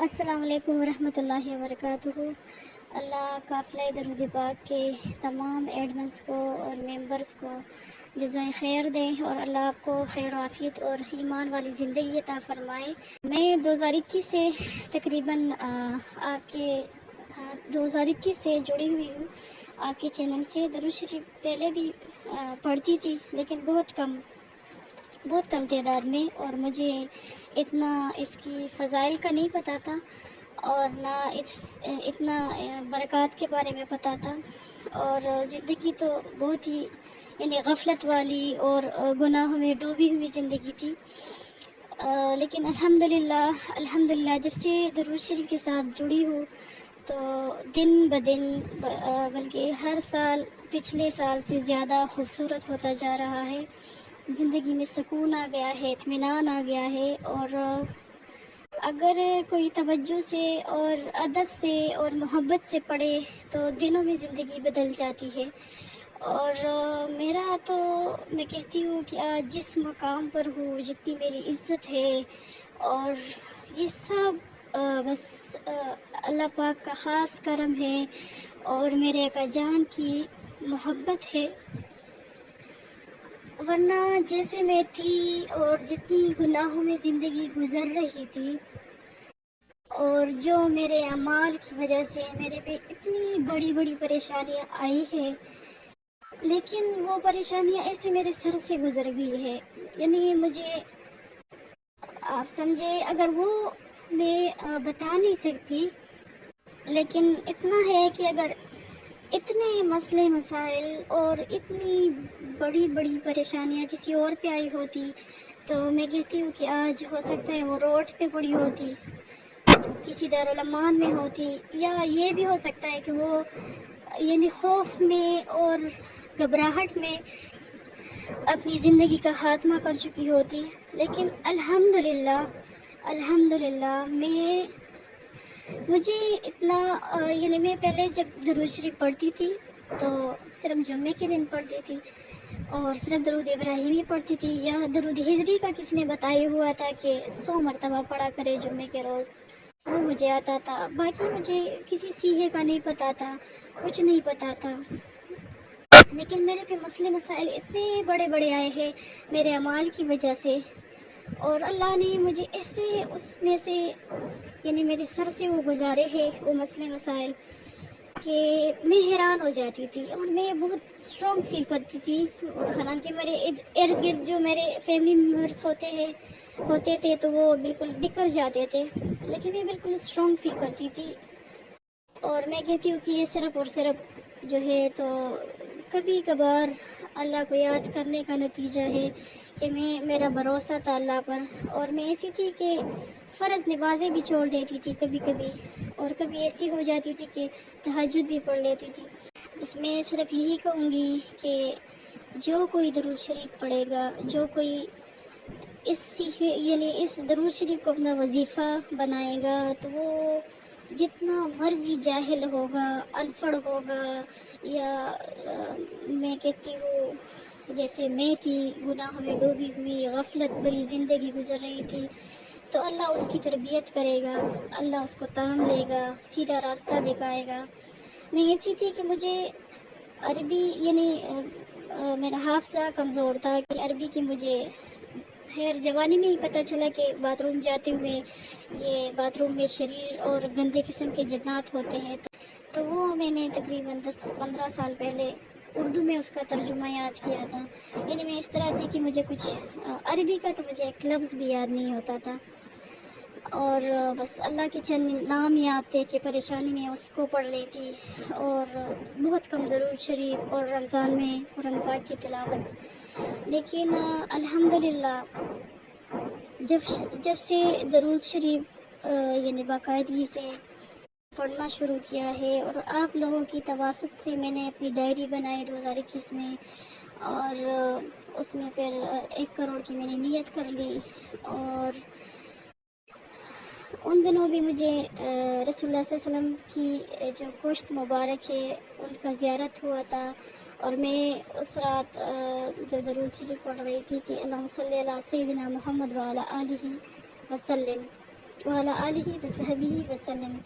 السلام علیکم ورحمۃ اللہ وبرکاتہ۔ اللہ قافلہ درود پاک کے تمام ایڈمنس کو اور ممبرس کو جزائے خیر دے اور اللہ آپ کو خیر و عافیت اور ایمان والی زندگی عطا فرمائے۔ میں 2021 سے تقریباً آپ کے 2021 سے جڑی ہوئی ہوں آپ کے چینل سے۔ درود شریف پہلے بھی پڑھتی تھی لیکن بہت کم تعداد میں، اور مجھے اتنا اس کی فضائل کا نہیں پتہ تھا اور نہ اتنا برکات کے بارے میں پتہ تھا، اور زندگی تو بہت ہی یعنی غفلت والی اور گناہوں میں ڈوبی ہوئی زندگی تھی۔ لیکن الحمدللہ جب سے درود شریف کے ساتھ جڑی ہوں تو دن بدن بلکہ ہر سال پچھلے سال سے زیادہ خوبصورت ہوتا جا رہا ہے۔ زندگی میں سکون آ گیا ہے، اطمینان آ گیا ہے، اور اگر کوئی توجہ سے اور ادب سے اور محبت سے پڑھے تو دنوں میں زندگی بدل جاتی ہے۔ اور میرا تو میں کہتی ہوں کہ آج جس مقام پر ہوں، جتنی میری عزت ہے، اور یہ سب بس اللہ پاک کا خاص کرم ہے اور میرے آقا جان کی محبت ہے، ورنہ جیسے میں تھی اور جتنی گناہوں میں زندگی گزر رہی تھی اور جو میرے اعمال کی وجہ سے میرے پہ اتنی بڑی بڑی پریشانیاں آئی ہیں، لیکن وہ پریشانیاں ایسے میرے سر سے گزر گئی ہے، یعنی مجھے آپ سمجھے اگر وہ میں بتا نہیں سکتی، لیکن اتنا ہے کہ اگر اتنے مسئلے مسائل اور اتنی بڑی بڑی پریشانیاں کسی اور پہ آئی ہوتی تو میں کہتی ہوں کہ آج ہو سکتا ہے وہ روڈ پہ پڑی ہوتی، کسی دارالمان میں ہوتی، یا یہ بھی ہو سکتا ہے کہ وہ یعنی خوف میں اور گھبراہٹ میں اپنی زندگی کا خاتمہ کر چکی ہوتی۔ لیکن الحمدللہ مجھے اتنا یعنی میں پہلے جب درود شریف پڑھتی تھی تو صرف جمعے کے دن پڑھتی تھی اور صرف درود ابراہیمی پڑھتی تھی، یا درود ہجری کا کسی نے بتایا ہوا تھا کہ 100 مرتبہ پڑھا کرے جمعے کے روز، وہ مجھے آتا تھا، باقی مجھے کسی سیغے کا نہیں پتہ تھا، کچھ نہیں پتہ تھا۔ لیکن میرے پہ مسئلے مسائل اتنے بڑے بڑے آئے ہیں میرے اعمال کی وجہ سے، اور اللہ نے مجھے ایسے اس میں سے یعنی میرے سر سے وہ گزارے ہیں وہ مسئلے مسائل کہ میں حیران ہو جاتی تھی، اور میں بہت اسٹرانگ فیل کرتی تھی، حالانکہ میرے ارد گرد جو میرے فیملی ممبرس ہوتے تھے تو وہ بالکل بکھر جاتے تھے، لیکن میں بالکل اسٹرانگ فیل کرتی تھی، اور میں کہتی ہوں کہ یہ صرف اور صرف جو ہے تو کبھی کبھار اللہ کو یاد کرنے کا نتیجہ ہے کہ میرا بھروسہ تھا اللہ پر، اور میں ایسی تھی کہ فرض نمازیں بھی چھوڑ دیتی تھی کبھی کبھی، اور کبھی ایسی ہو جاتی تھی کہ تہجد بھی پڑھ لیتی تھی۔ اس میں صرف یہی کہوں گی کہ جو کوئی درود شریف پڑھے گا، جو کوئی اس درود شریف کو اپنا وظیفہ بنائے گا، تو وہ جتنا مرضی جاہل ہوگا، ان پڑھ ہوگا، یا میں کہتی ہوں جیسے میں تھی گناہوں میں ڈوبی ہوئی غفلت بری زندگی گزر رہی تھی، تو اللہ اس کی تربیت کرے گا، اللہ اس کو تام لے گا، سیدھا راستہ دکھائے گا۔ میں ایسی تھی کہ مجھے عربی یعنی میرا حافظہ کمزور تھا کہ عربی کی مجھے خیر جوانی میں ہی پتہ چلا کہ باتھ روم جاتے ہوئے یہ باتھ روم میں شریر اور گندے قسم کے جنات ہوتے ہیں، تو وہ میں نے تقریباً 10-15 سال پہلے اردو میں اس کا ترجمہ یاد کیا تھا۔ یعنی میں اس طرح تھی کہ مجھے کچھ عربی کا تو مجھے ایک لفظ بھی یاد نہیں ہوتا تھا، اور بس اللہ کے چند نام یاد تھے کہ پریشانی میں اس کو پڑھ لیتی، اور بہت کم درود شریف اور رمضان میں قرآن پاک کی تلاوت۔ لیکن الحمدللہ جب سے درود شریف یعنی باقاعدگی سے پڑھنا شروع کیا ہے، اور آپ لوگوں کی تواسط سے میں نے اپنی ڈائری بنائی 2021 میں، اور اس میں پھر 1 کروڑ کی میں نے نیت کر لی، اور ان دنوں بھی مجھے رسول اللہ صلی اللہ علیہ وسلم کی جو پشت مبارک ہے ان کا زیارت ہوا تھا، اور میں اس رات جو درود شریف پڑھ رہی تھی کہ اللہم صلی علی سیدنا محمد وعلی آلہ وسلم، وعلی آلہ وصحبہ وسلم۔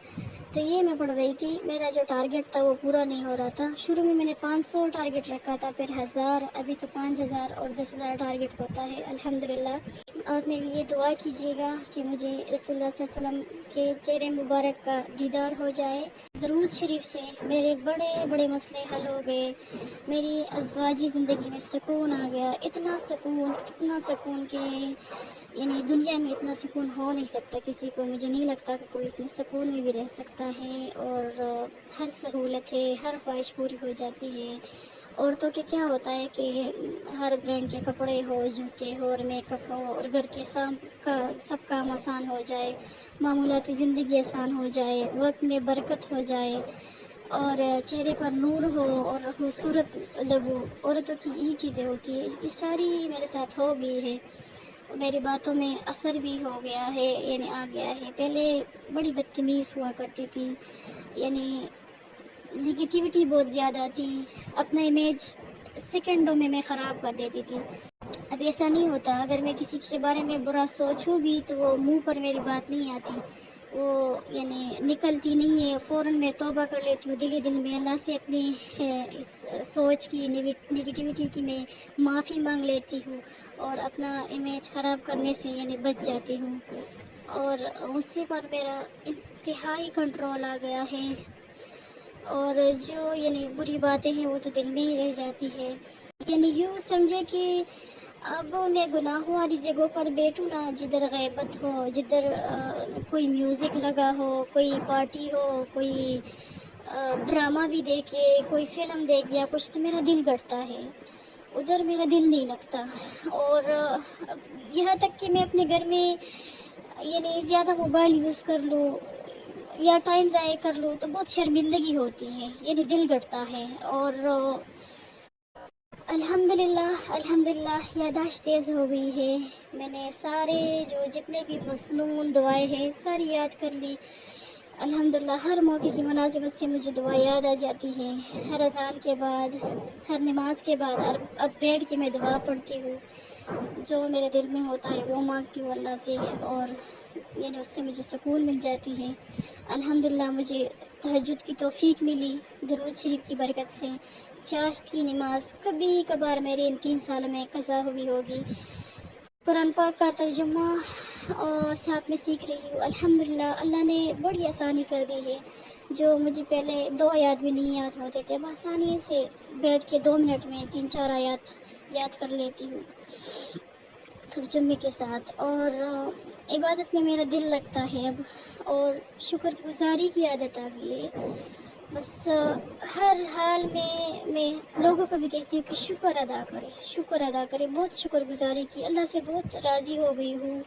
تو یہ میں پڑھ رہی تھی، میرا جو ٹارگیٹ تھا وہ پورا نہیں ہو رہا تھا۔ شروع میں نے 500 ٹارگیٹ رکھا تھا، پھر 1000، ابھی تو 5000 اور 10,000 ٹارگیٹ ہوتا ہے الحمدللہ۔ آپ میرے لیے دعا کیجیے گا کہ مجھے رسول اللہ صلی اللہ علیہ وسلم کے چہرے مبارک کا دیدار ہو جائے۔ درود شریف سے میرے بڑے بڑے مسئلے حل ہو گئے، میری ازواجی زندگی میں سکون آ گیا، اتنا سکون کہ یعنی دنیا میں اتنا سکون ہو نہیں سکتا کسی کو۔ مجھے نہیں لگتا کہ کوئی اتنے سکون میں بھی رہ سکتا ہے، اور ہر سہولت ہے، ہر خواہش پوری ہو جاتی ہے۔ عورتوں کے کیا ہوتا ہے کہ ہر برانڈ کے کپڑے ہو، جوتے ہو اور میک اپ ہو، اور گھر کے سب کام آسان ہو جائے، معمولاتی زندگی آسان ہو جائے، وقت میں برکت ہو جائے، اور چہرے پر نور ہو اور خوبصورت لگو۔ عورتوں کی یہی چیزیں ہوتی ہیں، یہ ساری میرے ساتھ ہو گئی ہے۔ میری باتوں میں اثر بھی ہو گیا ہے، یعنی آ گیا ہے۔ پہلے بڑی بدتمیز ہوا کرتی تھی، یعنی نگیٹیوٹی بہت زیادہ تھی، اپنا امیج سیکنڈوں میں خراب کر دیتی تھی۔ اب ایسا نہیں ہوتا، اگر میں کسی کے بارے میں برا سوچوں بھی تو وہ منہ پر میری بات نہیں آتی، وہ یعنی نکلتی نہیں ہے، فوراً میں توبہ کر لیتی ہوں دل میں اللہ سے، اپنی اس سوچ کی نگیٹیوٹی کی میں معافی مانگ لیتی ہوں، اور اپنا امیج خراب کرنے سے یعنی بچ جاتی ہوں، اور غصے پر میرا انتہائی کنٹرول آ گیا ہے، اور جو یعنی بری باتیں ہیں وہ تو دل میں ہی رہ جاتی ہے۔ یعنی یوں سمجھے کہ اب میں گناہوں والی جگہوں پر بیٹھوں نا، جدھر غیبت ہو، جدھر کوئی میوزک لگا ہو، کوئی پارٹی ہو، کوئی ڈرامہ بھی دیکھے، کوئی فلم دیکھ یا کچھ، تو میرا دل گھٹتا ہے، ادھر میرا دل نہیں لگتا۔ اور یہاں تک کہ میں اپنے گھر میں یعنی زیادہ موبائل یوز کر لوں یا ٹائم ضائع کر لوں تو بہت شرمندگی ہوتی ہے، یعنی دل گھٹتا ہے۔ اور الحمدللہ یادداشت تیز ہو گئی ہے، میں نے سارے جو جتنے بھی مسنون دعائیں ہیں ساری یاد کر لی الحمدللہ۔ ہر موقع کی مناسبت سے مجھے دعا یاد آ جاتی ہے، ہر اذان کے بعد، ہر نماز کے بعد، اب بیٹھ کے میں دعا پڑھتی ہوں، جو میرے دل میں ہوتا ہے وہ مانگتی ہوں اللہ سے، اور یعنی اس سے مجھے سکون مل جاتی ہے الحمدللہ۔ مجھے تہجد کی توفیق ملی درود شریف کی برکت سے۔ چاشت کی نماز کبھی کبھار میرے ان 3 سال میں قضا ہوئی ہوگی۔ قرآن پاک کا ترجمہ اور ساتھ میں سیکھ رہی ہوں الحمدللہ۔ اللہ نے بڑی آسانی کر دی ہے، جو مجھے پہلے 2 آیات بھی نہیں یاد ہوتے تھے، اب آسانی سے بیٹھ کے 2 منٹ میں 3-4 آیات یاد کر لیتی ہوں ترجمے کے ساتھ، اور عبادت میں میرا دل لگتا ہے اب، اور شکر گزاری کی عادت آ گئی ہے۔ بس ہر حال میں لوگوں کو بھی کہتی ہوں کہ شکر ادا کرے، بہت شکر گزاری کی، اللہ سے بہت راضی ہو گئی ہوں۔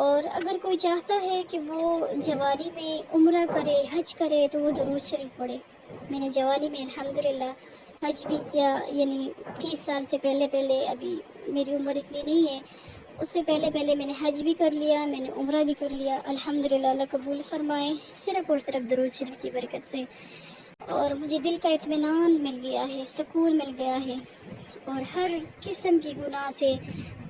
اور اگر کوئی چاہتا ہے کہ وہ جوانی میں عمرہ کرے، حج کرے، تو وہ درود شریف پڑھے۔ میں نے جوانی میں الحمدللہ حج بھی کیا، یعنی 30 سال سے پہلے، ابھی میری عمر اتنی نہیں ہے، اس سے پہلے میں نے حج بھی کر لیا، میں نے عمرہ بھی کر لیا الحمدللہ، اللہ قبول فرمائے، صرف اور صرف درود شریف کی برکت سے۔ اور مجھے دل کا اطمینان مل گیا ہے، سکون مل گیا ہے، اور ہر قسم کی گناہ سے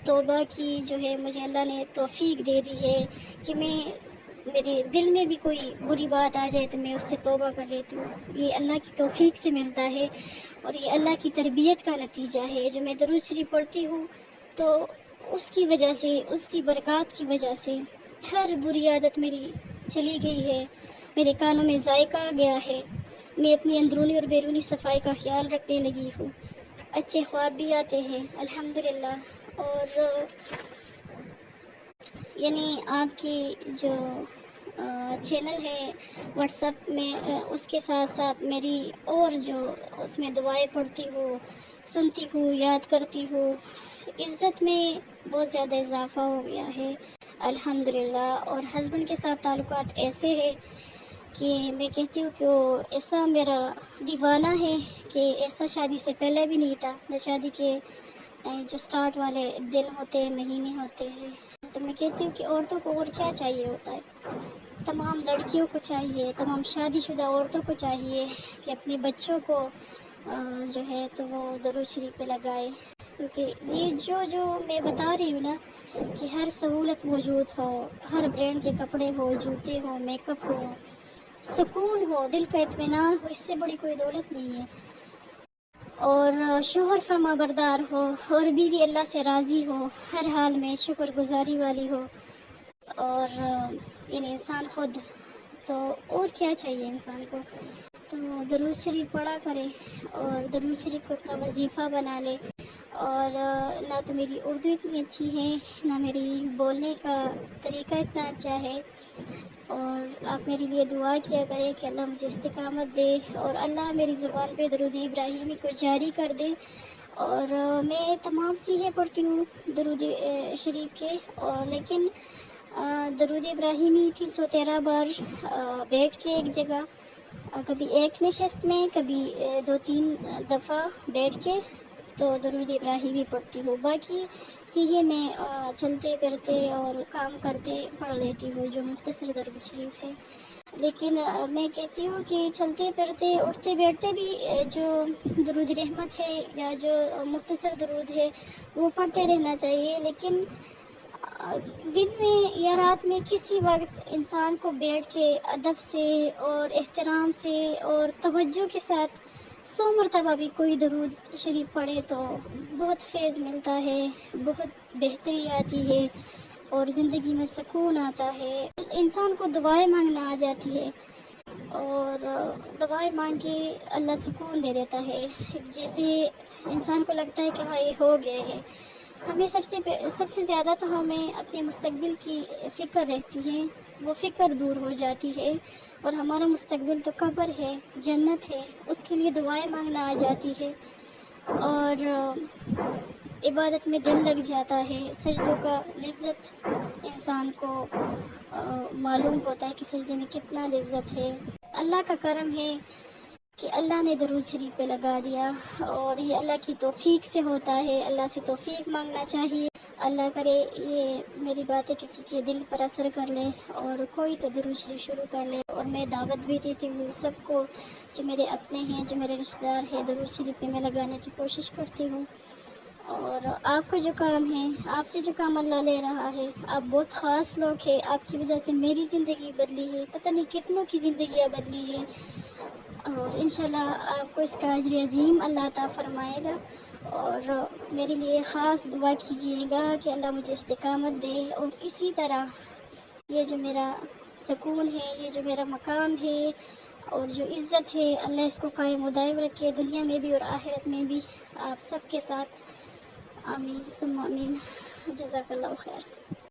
توبہ کی جو ہے مجھے اللہ نے توفیق دے دی ہے کہ میرے دل میں بھی کوئی بری بات آ جائے تو میں اس سے توبہ کر لیتی ہوں۔ یہ اللہ کی توفیق سے ملتا ہے، اور یہ اللہ کی تربیت کا نتیجہ ہے۔ جو میں درود شریف پڑھتی ہوں تو اس کی وجہ سے، اس کی برکات کی وجہ سے ہر بری عادت میری چلی گئی ہے، میرے کانوں میں ذائقہ آ گیا ہے، میں اپنی اندرونی اور بیرونی صفائی کا خیال رکھنے لگی ہوں، اچھے خواب بھی آتے ہیں الحمدللہ۔ اور یعنی آپ کی جو چینل ہے واٹس ایپ میں، اس کے ساتھ ساتھ میری اور جو اس میں دعائیں پڑھتی ہوں، سنتی ہوں، یاد کرتی ہوں، عزت میں بہت زیادہ اضافہ ہو گیا ہے الحمدللہ۔ اور ہسبینڈ کے ساتھ تعلقات ایسے ہیں کہ میں کہتی ہوں کہ وہ ایسا میرا دیوانہ ہے کہ ایسا شادی سے پہلے بھی نہیں تھا، نہ شادی کے جو سٹارٹ والے دن ہوتے ہیں، مہینے ہوتے ہیں، تو میں کہتی ہوں کہ عورتوں کو اور کیا چاہیے ہوتا ہے، تمام لڑکیوں کو چاہیے، تمام شادی شدہ عورتوں کو چاہیے کہ اپنے بچوں کو جو ہے تو وہ درود شریف پہ لگائے۔ کیونکہ یہ جو میں بتا رہی ہوں نا کہ ہر سہولت موجود ہو، ہر برانڈ کے کپڑے ہو، جوتے ہو، میک اپ ہو، سکون ہو، دل کا اطمینان ہو، اس سے بڑی کوئی دولت نہیں ہے، اور شوہر فرما بردار ہو، اور بیوی اللہ سے راضی ہو، ہر حال میں شکر گزاری والی ہو، اور یعنی انسان خود، تو اور کیا چاہیے انسان کو؟ تو درود شریف پڑھا کرے، اور درود شریف کو اپنا وظیفہ بنا لے، اور نہ تو میری اردو اتنی اچھی ہے، نہ میری بولنے کا طریقہ اتنا اچھا ہے، اور آپ میرے لیے دعا کیا کریں کہ اللہ مجھے استقامت دے، اور اللہ میری زبان پہ درود ابراہیمی کو جاری کر دے، اور میں تمام سیغے پڑھتی ہوں درود شریف کے، اور لیکن درود ابراہیمی 313 بار بیٹھ کے ایک جگہ، کبھی ایک نشست میں، کبھی 2-3 دفعہ بیٹھ کے تو درود ابراہیمی پڑھتی ہوں، باقی سیغے میں چلتے پھرتے اور کام کرتے پڑھ لیتی ہوں جو مختصر درود شریف ہے، لیکن میں کہتی ہوں کہ چلتے پھرتے اٹھتے بیٹھتے بھی جو درود رحمت ہے یا جو مختصر درود ہے وہ پڑھتے رہنا چاہیے، لیکن دن میں یا رات میں کسی وقت انسان کو بیٹھ کے ادب سے اور احترام سے اور توجہ کے ساتھ 100 مرتبہ بھی کوئی درود شریف پڑھے تو بہت فیض ملتا ہے، بہت بہتری آتی ہے، اور زندگی میں سکون آتا ہے، انسان کو دعائیں مانگنا آ جاتی ہے، اور دعائیں مانگ کے اللہ سکون دے دیتا ہے، جیسے انسان کو لگتا ہے کہ ہاں یہ ہو گئے ہے۔ ہمیں سب سے زیادہ تو ہمیں اپنے مستقبل کی فکر رہتی ہے، وہ فکر دور ہو جاتی ہے، اور ہمارا مستقبل تو قبر ہے، جنت ہے، اس کے لیے دعائیں مانگنا آ جاتی ہے، اور عبادت میں دل لگ جاتا ہے، سجدوں کا لذت انسان کو معلوم ہوتا ہے کہ سجدے میں کتنا لذت ہے۔ اللہ کا کرم ہے کہ اللہ نے درود شریف پہ لگا دیا، اور یہ اللہ کی توفیق سے ہوتا ہے، اللہ سے توفیق مانگنا چاہیے، اللہ کرے یہ میری باتیں کسی کے دل پر اثر کر لیں اور کوئی تو درود شریف شروع کر لے، اور میں دعوت بھی دیتی ہوں سب کو، جو میرے اپنے ہیں، جو میرے رشتہ دار ہیں، درود شریف پہ میں لگانے کی کوشش کرتی ہوں، اور آپ کا جو کام ہے، آپ سے جو کام اللہ لے رہا ہے، آپ بہت خاص لوگ ہیں، آپ کی وجہ سے میری زندگی بدلی ہے، پتہ نہیں کتنوں کی زندگیاں بدلی ہیں، اور انشاءاللہ آپ کو اس کا اجر عظیم اللہ عطا فرمائے گا، اور میرے لیے خاص دعا کیجیے گا کہ اللہ مجھے استقامت دے، اور اسی طرح یہ جو میرا سکون ہے، یہ جو میرا مقام ہے، اور جو عزت ہے، اللہ اس کو قائم و دائم رکھے، دنیا میں بھی اور آخرت میں بھی، آپ سب کے ساتھ، آمین ثم آمین، جزاک اللہ خیر۔